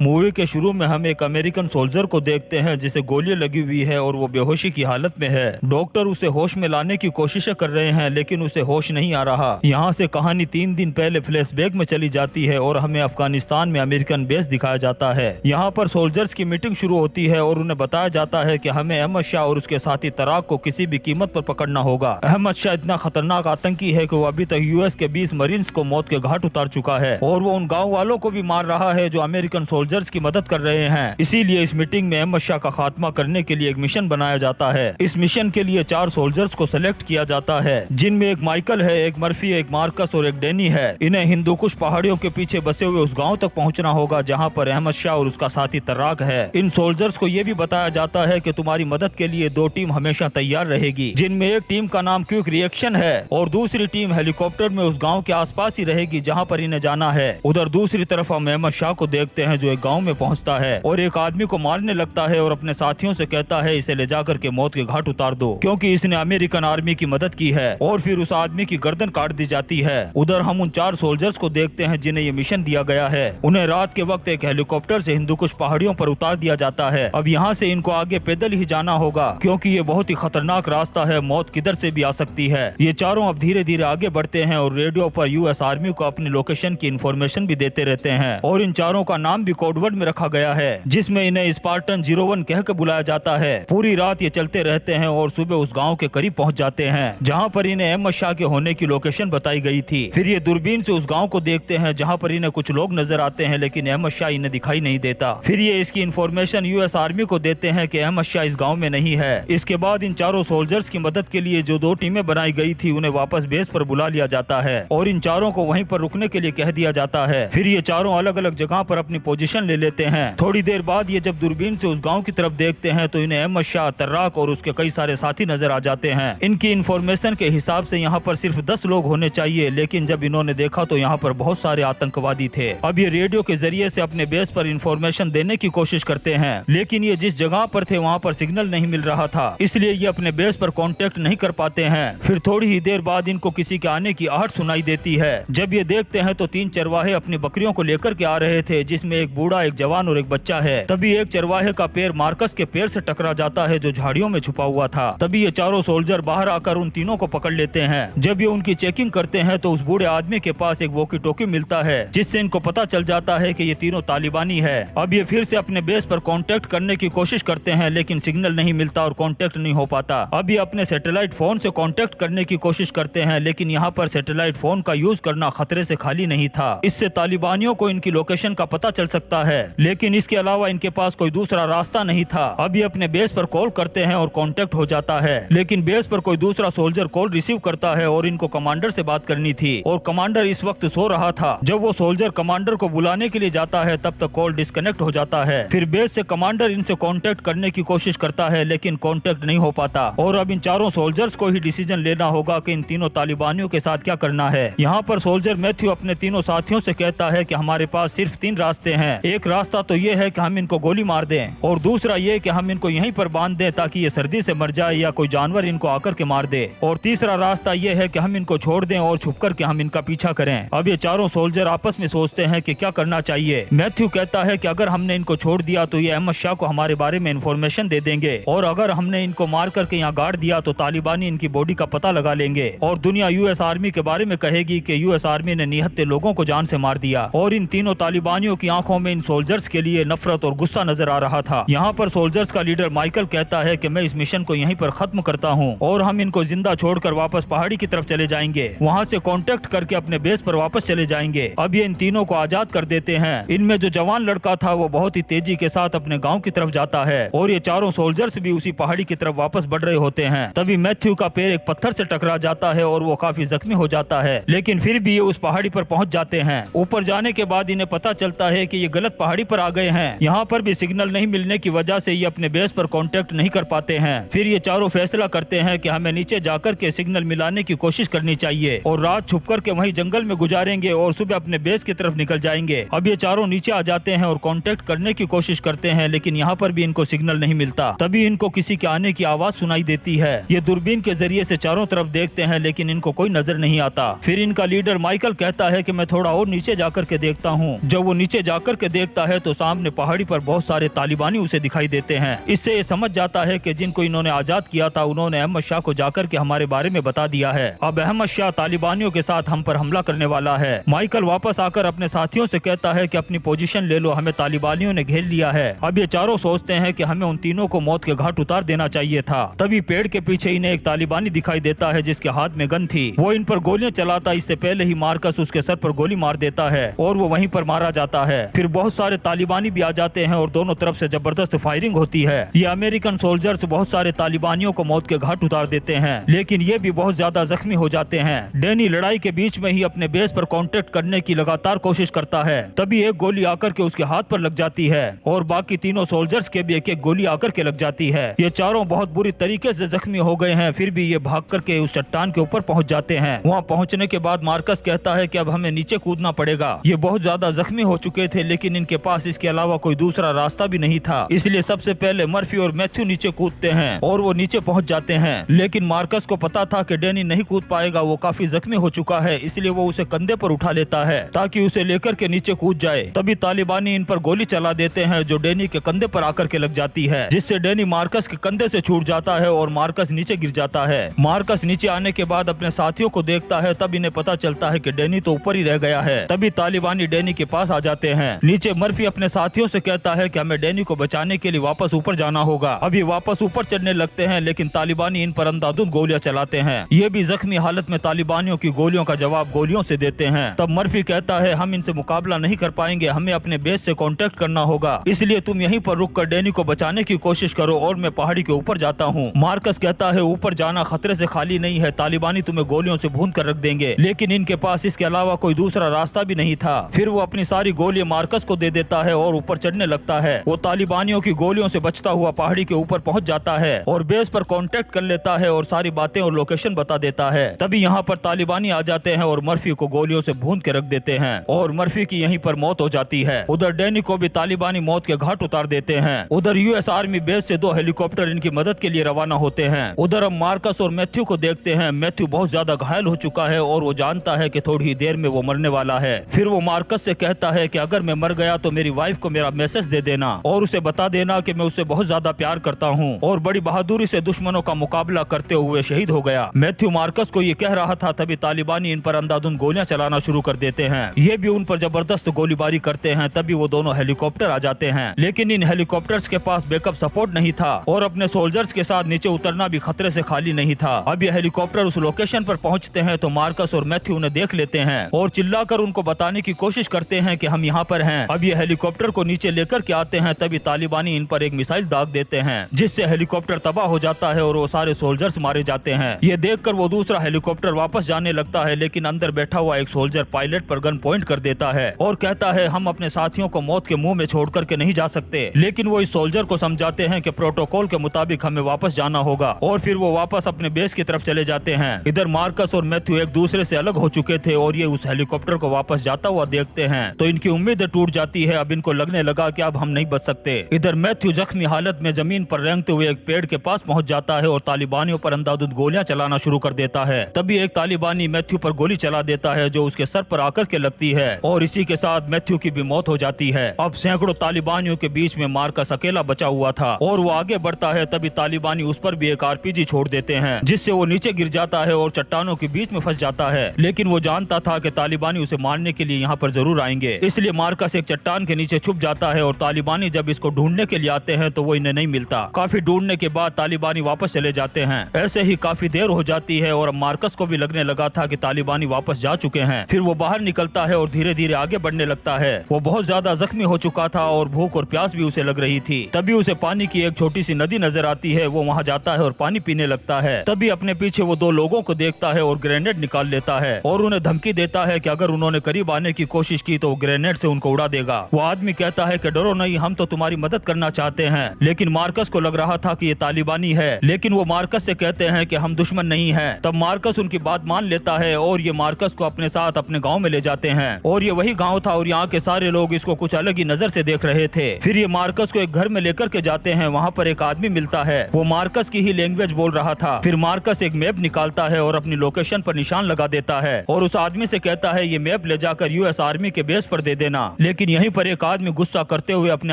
Movie के शुरू में हम एक अमेरिकन सोल्जर को देखते हैं जिसे गोलियां लगी हुई है और वो बेहोशी की हालत में है। डॉक्टर उसे होश में लाने की कोशिशें कर रहे हैं लेकिन उसे होश नहीं आ रहा। यहाँ से कहानी 3 दिन पहले फ्लैशबैक में चली जाती है और हमें अफगानिस्तान में अमेरिकन बेस दिखाया जाता है। यहाँ पर सोल्जर्स की मीटिंग शुरू होती है और उन्हें बताया जाता है कि हमें अहमद शाह और उसके साथी तराक को किसी भी कीमत पर पकड़ना होगा। अहमद शाह इतना खतरनाक आतंकी है कि वो अभी तक यूएस के 20 मरीन्स को मौत के घाट उतार चुका है और वो उन गाँव वालों को भी मार रहा है जो अमेरिकन सोल्जर्स की मदद कर रहे हैं। इसीलिए इस मीटिंग में अहमद शाह का खात्मा करने के लिए एक मिशन बनाया जाता है। इस मिशन के लिए 4 सोल्जर्स को सिलेक्ट किया जाता है जिनमें एक माइकल है, एक मर्फी, एक मार्कस और एक डैनी है। इन्हें हिंदुकुश पहाड़ियों के पीछे बसे हुए उस गाँव तक पहुँचना होगा जहाँ पर अहमद शाह और उसका साथी तर्राक है। इन सोल्जर्स को ये भी बताया जाता है कि तुम्हारी मदद के लिए 2 टीम हमेशा तैयार रहेगी, जिनमें एक टीम का नाम क्विक रिएक्शन है और दूसरी टीम हेलीकॉप्टर में उस गाँव के आसपास ही रहेगी जहाँ पर इन्हें जाना है। उधर दूसरी तरफ हम अहमद शाह को देखते हैं जो एक गाँव में पहुँचता है और एक आदमी को मारने लगता है और अपने साथियों से कहता है इसे ले जाकर के मौत के घाट उतार दो क्योंकि इसने अमेरिकन आर्मी की मदद की है, और फिर उस आदमी की गर्दन काट दी जाती है। उधर हम उन 4 सोल्जर्स को देखते हैं जिन्हें ये मिशन दिया गया है। उन्हें रात के वक्त एक हेलीकॉप्टर से हिंदुकुश पहाड़ियों पर उतार दिया जाता है। अब यहाँ से इनको आगे पैदल ही जाना होगा क्योंकि ये बहुत ही खतरनाक रास्ता है, मौत किधर से भी आ सकती है। ये चारों अब धीरे धीरे आगे बढ़ते हैं और रेडियो पर यूएस आर्मी को अपनी लोकेशन की इंफॉर्मेशन भी देते रहते हैं और इन चारों का नाम भी कोडवर्ड में रखा गया है जिसमें इन्हें स्पार्टन 01 कह के बुलाया जाता है। पूरी रात ये चलते रहते हैं और सुबह उस गांव के करीब पहुंच जाते हैं जहां पर इन्हें अहमद शाह के होने की लोकेशन बताई गई थी। फिर ये दूरबीन से उस गांव को देखते हैं जहां पर इन्हें कुछ लोग नजर आते हैं लेकिन अहमद शाह इन्हें दिखाई नहीं देता। फिर ये इसकी इंफॉर्मेशन यूएस आर्मी को देते हैं कि अहमद शाह इस गाँव में नहीं है। इसके बाद इन चारों सोल्जर्स की मदद के लिए जो 2 टीमें बनाई गई थी उन्हें वापस बेस पर बुला लिया जाता है और इन चारों को वहीं पर रुकने के लिए कह दिया जाता है। फिर ये चारों अलग अलग जगह पर अपनी पोजीशन ले लेते हैं। थोड़ी देर बाद ये जब दूरबीन से उस गांव की तरफ देखते हैं तो इन्हें अहमद शाह, तर्राक और उसके कई सारे साथी नजर आ जाते हैं। इनकी इंफॉर्मेशन के हिसाब से यहाँ पर सिर्फ 10 लोग होने चाहिए लेकिन जब इन्होंने देखा तो यहाँ पर बहुत सारे आतंकवादी थे। अब ये रेडियो के जरिए से अपने बेस पर इंफॉर्मेशन देने की कोशिश करते हैं लेकिन ये जिस जगह पर थे वहाँ पर सिग्नल नहीं मिल रहा था, इसलिए ये अपने बेस पर कांटेक्ट नहीं कर पाते हैं। फिर थोड़ी ही देर बाद इनको किसी के आने की आहट सुनाई देती है। जब ये देखते हैं तो 3 चरवाहे अपनी बकरियों को लेकर के आ रहे थे जिसमें एक बूढ़ा, एक जवान और एक बच्चा है। तभी एक चरवाहे का पैर मार्कस के पैर से टकरा जाता है जो झाड़ियों में छुपा हुआ था। तभी ये चारों सोल्जर बाहर आकर उन तीनों को पकड़ लेते हैं। जब ये उनकी चेकिंग करते हैं तो उस बूढ़े आदमी के पास एक वॉकी टॉकी मिलता है जिससे इनको पता चल जाता है कि ये तीनों तालिबानी है। अब ये फिर से अपने बेस पर कांटेक्ट करने की कोशिश करते हैं लेकिन सिग्नल नहीं मिलता और कांटेक्ट नहीं हो पाता। अब ये अपने सैटेलाइट फोन से कांटेक्ट करने की कोशिश करते हैं लेकिन यहाँ पर सैटेलाइट फोन का यूज करना खतरे से खाली नहीं था। इससे तालिबानियों को इनकी लोकेशन का पता चल सकता है लेकिन इसके अलावा इनके पास कोई दूसरा रास्ता नहीं था। अब ये अपने बेस पर कॉल करते हैं और कांटेक्ट हो जाता है लेकिन बेस पर कोई दूसरा सोल्जर कॉल रिसीव करता है और इनको कमांडर से बात करनी थी और कमांडर इस वक्त सो रहा था। जब वो सोल्जर कमांडर को बुलाने के लिए जाता है तब तक कॉल डिस्कनेक्ट हो जाता है। फिर बेस से कमांडर इनसे कांटेक्ट करने की कोशिश करता है लेकिन कांटेक्ट नहीं हो पाता और अब इन चारों सोल्जर्स को ही डिसीजन लेना होगा कि इन तीनों तालिबानियों के साथ क्या करना है। यहाँ पर सोल्जर मैथ्यू अपने तीनों साथियों से कहता है कि हमारे पास सिर्फ 3 रास्ते हैं। एक रास्ता तो ये है कि हम इनको गोली मार दें और दूसरा ये कि हम इनको यहीं पर बांध दें ताकि ये सर्दी से मर जाए या कोई जानवर इनको आकर के मार दे, और तीसरा रास्ता ये है कि हम इनको छोड़ दें और छुप कर के हम इनका पीछा करें। अब ये चारों सोल्जर आपस में सोचते हैं कि क्या करना चाहिए। मैथ्यू कहता है कि अगर हमने इनको छोड़ दिया तो ये अहमद शाह को हमारे बारे में इंफॉर्मेशन दे देंगे और अगर हमने इनको मार करके यहाँ गाड़ दिया तो तालिबानी इनकी बॉडी का पता लगा लेंगे और दुनिया यूएस आर्मी के बारे में कहेगी कि यूएस आर्मी ने निहत्थे लोगों को जान से मार दिया। और इन तीनों तालिबानियों की आंखों में इन सोल्जर्स के लिए नफरत और गुस्सा नजर आ रहा था। यहाँ पर सोल्जर्स का लीडर माइकल कहता है कि मैं इस मिशन को यहीं पर खत्म करता हूँ और हम इनको जिंदा छोड़कर वापस पहाड़ी की तरफ चले जाएंगे, वहाँ से कांटेक्ट करके अपने बेस पर वापस चले जाएंगे। अब ये इन तीनों को आजाद कर देते हैं। इनमें जो जवान लड़का था वो बहुत ही तेजी के साथ अपने गाँव की तरफ जाता है और ये चारों सोल्जर्स भी उसी पहाड़ी की तरफ वापस बढ़ रहे होते हैं। तभी मैथ्यू का पैर एक पत्थर से टकरा जाता है और वो काफी जख्मी हो जाता है लेकिन फिर भी ये उस पहाड़ी पर पहुंच जाते हैं। ऊपर जाने के बाद इन्हें पता चलता है कि ये गलत पहाड़ी पर आ गए हैं। यहाँ पर भी सिग्नल नहीं मिलने की वजह से ये अपने बेस पर कांटेक्ट नहीं कर पाते हैं। फिर ये चारों फैसला करते हैं कि हमें नीचे जाकर के सिग्नल मिलाने की कोशिश करनी चाहिए और रात छुप कर के वहीं जंगल में गुजारेंगे और सुबह अपने बेस की तरफ निकल जाएंगे। अब ये चारों नीचे आ जाते हैं और कांटेक्ट करने की कोशिश करते हैं लेकिन यहाँ पर भी इनको सिग्नल नहीं मिलता। तभी इनको किसी के आने की आवाज सुनाई देती है। ये दूरबीन के जरिए से चारों तरफ देखते हैं लेकिन इनको कोई नजर नहीं आता। फिर इनका लीडर माइकल कहता है कि मैं थोड़ा और नीचे जाकर के देखता हूँ। जब वो नीचे जाकर के के देखता है तो सामने पहाड़ी पर बहुत सारे तालिबानी उसे दिखाई देते हैं। इससे ये समझ जाता है कि जिनको इन्होंने आजाद किया था उन्होंने अहमद शाह को जाकर के हमारे बारे में बता दिया है। अब अहमद शाह तालिबानियों के साथ हम पर हमला करने वाला है। माइकल वापस आकर अपने साथियों से कहता है कि अपनी पोजीशन ले लो, हमें तालिबानियों ने घेर लिया है। अब ये चारों सोचते हैं कि हमें उन तीनों को मौत के घाट उतार देना चाहिए था। तभी पेड़ के पीछे इन्हें एक तालिबानी दिखाई देता है जिसके हाथ में गन थी। वो इन पर गोलियां चलाता, इससे पहले ही मार्कस उसके सर पर गोली मार देता है और वो वहीं पर मारा जाता है। फिर बहुत सारे तालिबानी भी आ जाते हैं और दोनों तरफ से जबरदस्त फायरिंग होती है। ये अमेरिकन सोल्जर्स बहुत सारे तालिबानियों को मौत के घाट उतार देते हैं, लेकिन ये भी बहुत ज्यादा जख्मी हो जाते हैं। डैनी लड़ाई के बीच में ही अपने बेस पर कांटेक्ट करने की लगातार कोशिश करता है। तभी एक गोली आकर के उसके हाथ पर लग जाती है और बाकी तीनों सोल्जर्स के भी एक एक गोली आकर के लग जाती है। ये चारों बहुत बुरी तरीके से जख्मी हो गए हैं, फिर भी ये भाग करके उस चट्टान के ऊपर पहुंच जाते हैं। वहां पहुंचने के बाद मार्कस कहता है कि अब हमें नीचे कूदना पड़ेगा। ये बहुत ज्यादा जख्मी हो चुके थे, लेकिन इनके पास इसके अलावा कोई दूसरा रास्ता भी नहीं था। इसलिए सबसे पहले मर्फी और मैथ्यू नीचे कूदते हैं और वो नीचे पहुंच जाते हैं। लेकिन मार्कस को पता था कि डैनी नहीं कूद पाएगा, वो काफी जख्मी हो चुका है, इसलिए वो उसे कंधे पर उठा लेता है ताकि उसे लेकर के नीचे कूद जाए। तभी तालिबानी इन पर गोली चला देते हैं जो डैनी के कंधे पर आकर के लग जाती है, जिससे डैनी मार्कस के कंधे से छूट जाता है और मार्कस नीचे गिर जाता है। मार्कस नीचे आने के बाद अपने साथियों को देखता है, तब इन्हें पता चलता है कि डैनी तो ऊपर ही रह गया है। तभी तालिबानी डैनी के पास आ जाते हैं। नीचे मर्फी अपने साथियों से कहता है कि हमें डैनी को बचाने के लिए वापस ऊपर जाना होगा। अभी वापस ऊपर चढ़ने लगते हैं, लेकिन तालिबानी इन पर अंधाधुंध गोलियां चलाते हैं। ये भी जख्मी हालत में तालिबानियों की गोलियों का जवाब गोलियों से देते हैं। तब मर्फी कहता है हम इनसे मुकाबला नहीं कर पाएंगे, हमें अपने बेस से कांटेक्ट करना होगा, इसलिए तुम यहीं पर रुक कर डैनी को बचाने की कोशिश करो और मैं पहाड़ी के ऊपर जाता हूँ। मार्कस कहता है ऊपर जाना खतरे से खाली नहीं है, तालिबानी तुम्हें गोलियों से भून कर रख देंगे। लेकिन इनके पास इसके अलावा कोई दूसरा रास्ता भी नहीं था। फिर वो अपनी सारी गोलियां मार्कस को दे देता है और ऊपर चढ़ने लगता है। वो तालिबानियों की गोलियों से बचता हुआ पहाड़ी के ऊपर पहुंच जाता है और बेस पर कांटेक्ट कर लेता है और सारी बातें और लोकेशन बता देता है। तभी यहाँ पर तालिबानी आ जाते हैं और मर्फी को गोलियों से भून के रख देते हैं और मर्फी की यहीं पर मौत हो जाती है। उधर डैनी को भी तालिबानी मौत के घाट उतार देते हैं। उधर यूएस आर्मी बेस से 2 हेलीकॉप्टर इनकी मदद के लिए रवाना होते हैं। उधर हम मार्कस और मैथ्यू को देखते हैं। मैथ्यू बहुत ज्यादा घायल हो चुका है और वो जानता है कि थोड़ी ही देर में वो मरने वाला है। फिर वो मार्कस से कहता है कि अगर मैं मर गया तो मेरी वाइफ को मेरा मैसेज दे देना और उसे बता देना कि मैं उससे बहुत ज्यादा प्यार करता हूँ और बड़ी बहादुरी से दुश्मनों का मुकाबला करते हुए शहीद हो गया। मैथ्यू मार्कस को ये कह रहा था, तभी तालिबानी इन पर अंधाधुंध गोलियां चलाना शुरू कर देते हैं। ये भी उन पर जबरदस्त गोलीबारी करते हैं। तभी वो दोनों हेलीकॉप्टर आ जाते हैं, लेकिन इन हेलीकॉप्टर्स के पास बैकअप सपोर्ट नहीं था और अपने सोल्जर्स के साथ नीचे उतरना भी खतरे से खाली नहीं था। अब ये हेलीकॉप्टर उस लोकेशन पर पहुंचते हैं तो मार्कस और मैथ्यू उन्हें देख लेते हैं और चिल्लाकर उनको बताने की कोशिश करते हैं कि हम यहाँ पर हैं। अब ये हेलीकॉप्टर को नीचे लेकर के आते हैं। तभी तालिबानी इन पर एक मिसाइल दाग देते हैं, जिससे हेलीकॉप्टर तबाह हो जाता है और वो सारे सोल्जर्स मारे जाते हैं। ये देखकर वो दूसरा हेलीकॉप्टर वापस जाने लगता है, लेकिन अंदर बैठा हुआ एक सोल्जर पायलट पर गन पॉइंट कर देता है और कहता है हम अपने साथियों को मौत के मुंह में छोड़ करके नहीं जा सकते। लेकिन वो इस सोल्जर को समझाते हैं कि प्रोटोकॉल के मुताबिक हमें वापस जाना होगा और फिर वो वापस अपने बेस की तरफ चले जाते हैं। इधर मार्कस और मैथ्यू एक दूसरे से अलग हो चुके थे और ये उस हेलीकॉप्टर को वापस जाता हुआ देखते हैं तो इनकी उम्मीदें टूट जाती है। अब इनको लगने लगा कि अब हम नहीं बच सकते। इधर मैथ्यू जख्मी हालत में जमीन पर रेंगते हुए एक पेड़ के पास पहुंच जाता है और तालिबानियों पर अंधाधुंध गोलियां चलाना शुरू कर देता है। तभी एक तालिबानी मैथ्यू पर गोली चला देता है जो उसके सर पर आकर के लगती है और इसी के साथ मैथ्यू की भी मौत हो जाती है। अब सैकड़ों तालिबानियों के बीच में मार्कस अकेला बचा हुआ था और वो आगे बढ़ता है। तभी तालिबानी उस पर भी एक आरपीजी छोड़ देते हैं, जिससे वो नीचे गिर जाता है और चट्टानों के बीच में फंस जाता है। लेकिन वो जानता था कि तालिबानी उसे मारने के लिए यहाँ पर जरूर आएंगे, इसलिए मार्कस एक चट्टान के नीचे छुप जाता है और तालिबानी जब इसको ढूंढने के लिए आते हैं तो वो इन्हें नहीं मिलता। काफी ढूंढने के बाद तालिबानी वापस चले जाते हैं। ऐसे ही काफी देर हो जाती है और अब मार्कस को भी लगने लगा था कि तालिबानी वापस जा चुके हैं। फिर वो बाहर निकलता है और धीरे धीरे आगे बढ़ने लगता है। वो बहुत ज्यादा जख्मी हो चुका था और भूख और प्यास भी उसे लग रही थी। तभी उसे पानी की एक छोटी सी नदी नजर आती है। वो वहाँ जाता है और पानी पीने लगता है। तभी अपने पीछे वो 2 लोगों को देखता है और ग्रेनेड निकाल लेता है और उन्हें धमकी देता है कि अगर उन्होंने करीब आने की कोशिश की तो वो ग्रेनेड से उनको उड़ा देगा। वो आदमी कहता है कि डरो नहीं, हम तो तुम्हारी मदद करना चाहते हैं। लेकिन मार्कस को लग रहा था कि ये तालिबानी है, लेकिन वो मार्कस से कहते हैं कि हम दुश्मन नहीं हैं। तब मार्कस उनकी बात मान लेता है और ये मार्कस को अपने साथ अपने गांव में ले जाते हैं और ये वही गांव था और यहाँ के सारे लोग इसको कुछ अलग ही नजर से देख रहे थे। फिर ये मार्कस को एक घर में लेकर के जाते हैं। वहाँ पर एक आदमी मिलता है, वो मार्कस की ही लैंग्वेज बोल रहा था। फिर मार्कस एक मैप निकालता है और अपनी लोकेशन पर निशान लगा देता है और उस आदमी से कहता है ये मैप ले जाकर यूएस आर्मी के बेस पर दे देना। लेकिन लेकिन यहीं पर एक आदमी गुस्सा करते हुए अपने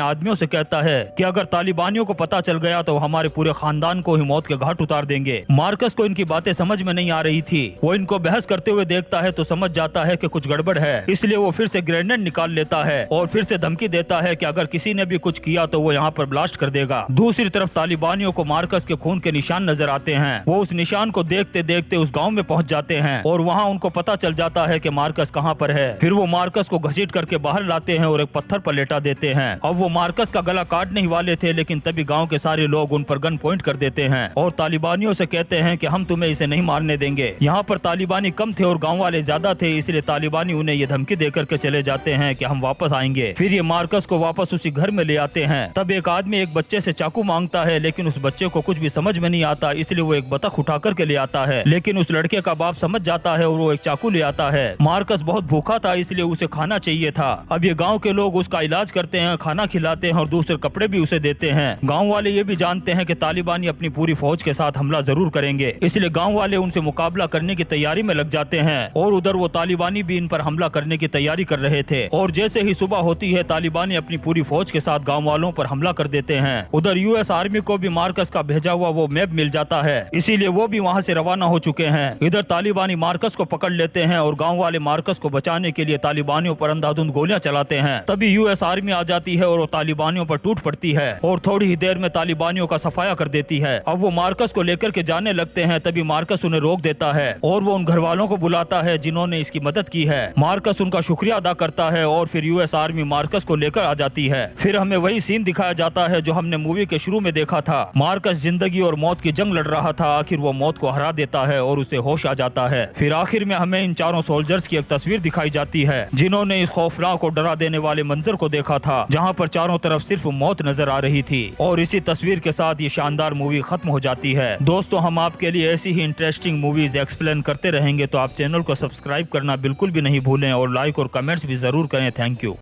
आदमियों से कहता है कि अगर तालिबानियों को पता चल गया तो हमारे पूरे खानदान को ही मौत के घाट उतार देंगे। मार्कस को इनकी बातें समझ में नहीं आ रही थी। वो इनको बहस करते हुए देखता है तो समझ जाता है कि कुछ गड़बड़ है, इसलिए वो फिर से ग्रेनेड निकाल लेता है और फिर से धमकी देता है कि अगर किसी ने भी कुछ किया तो वो यहाँ पर ब्लास्ट कर देगा। दूसरी तरफ तालिबानियों को मार्कस के खून के निशान नजर आते हैं। वो उस निशान को देखते देखते उस गाँव में पहुँच जाते हैं और वहाँ उनको पता चल जाता है कि मार्कस कहाँ पर है। फिर वो मार्कस को घसीट करके बाहर लाते हैं और एक पत्थर पर लेटा देते हैं। अब वो मार्कस का गला काटने ही वाले थे, लेकिन तभी गांव के सारे लोग उन पर गन पॉइंट कर देते हैं और तालिबानियों से कहते हैं कि हम तुम्हें इसे नहीं मारने देंगे। यहाँ पर तालिबानी कम थे और गांव वाले ज्यादा थे, इसलिए तालिबानी उन्हें ये धमकी देकर के चले जाते हैं कि हम वापस आएंगे। फिर ये मार्कस को वापस उसी घर में ले आते हैं। तब एक आदमी एक बच्चे से चाकू मांगता है, लेकिन उस बच्चे को कुछ भी समझ में नहीं आता, इसलिए वो एक बतख उठा करके ले आता है। लेकिन उस लड़के का बाप समझ जाता है और वो एक चाकू ले आता है। मार्कस बहुत भूखा था, इसलिए उसे खाना चाहिए था। अब ये गांव के लोग उसका इलाज करते हैं, खाना खिलाते हैं और दूसरे कपड़े भी उसे देते हैं। गांव वाले ये भी जानते हैं कि तालिबानी अपनी पूरी फौज के साथ हमला जरूर करेंगे, इसलिए गांव वाले उनसे मुकाबला करने की तैयारी में लग जाते हैं। और उधर वो तालिबानी भी इन पर हमला करने की तैयारी कर रहे थे। और जैसे ही सुबह होती है तालिबानी अपनी पूरी फौज के साथ गाँव वालों पर हमला कर देते हैं। उधर यूएस आर्मी को भी मार्कस का भेजा हुआ वो मैप मिल जाता है, इसीलिए वो भी वहाँ से रवाना हो चुके हैं। इधर तालिबानी मार्कस को पकड़ लेते हैं और गाँव वाले मार्कस को बचाने के लिए तालिबानियों पर अंधाधुंध गोलियां चलाते हैं। तभी यूएस आर्मी आ जाती है और वो तालिबानियों पर टूट पड़ती है और थोड़ी ही देर में तालिबानियों का सफाया कर देती है। अब वो मार्कस को लेकर के जाने लगते हैं, तभी मार्कस उन्हें रोक देता है और वो उन घर वालों को बुलाता है जिन्होंने इसकी मदद की है। मार्कस उनका शुक्रिया अदा करता है और फिर यूएस आर्मी मार्कस को लेकर आ जाती है। फिर हमें वही सीन दिखाया जाता है जो हमने मूवी के शुरू में देखा था। मार्कस जिंदगी और मौत की जंग लड़ रहा था, आखिर वो मौत को हरा देता है और उसे होश आ जाता है। फिर आखिर में हमें इन चारों सोल्जर्स की एक तस्वीर दिखाई जाती है जिन्होंने इस खौफनाक और डरा देने वाले मंजर को देखा था, जहां पर चारों तरफ सिर्फ मौत नजर आ रही थी। और इसी तस्वीर के साथ ये शानदार मूवी खत्म हो जाती है। दोस्तों, हम आपके लिए ऐसी ही इंटरेस्टिंग मूवीज एक्सप्लेन करते रहेंगे, तो आप चैनल को सब्सक्राइब करना बिल्कुल भी नहीं भूलें और लाइक और कमेंट्स भी जरूर करें। Thank you.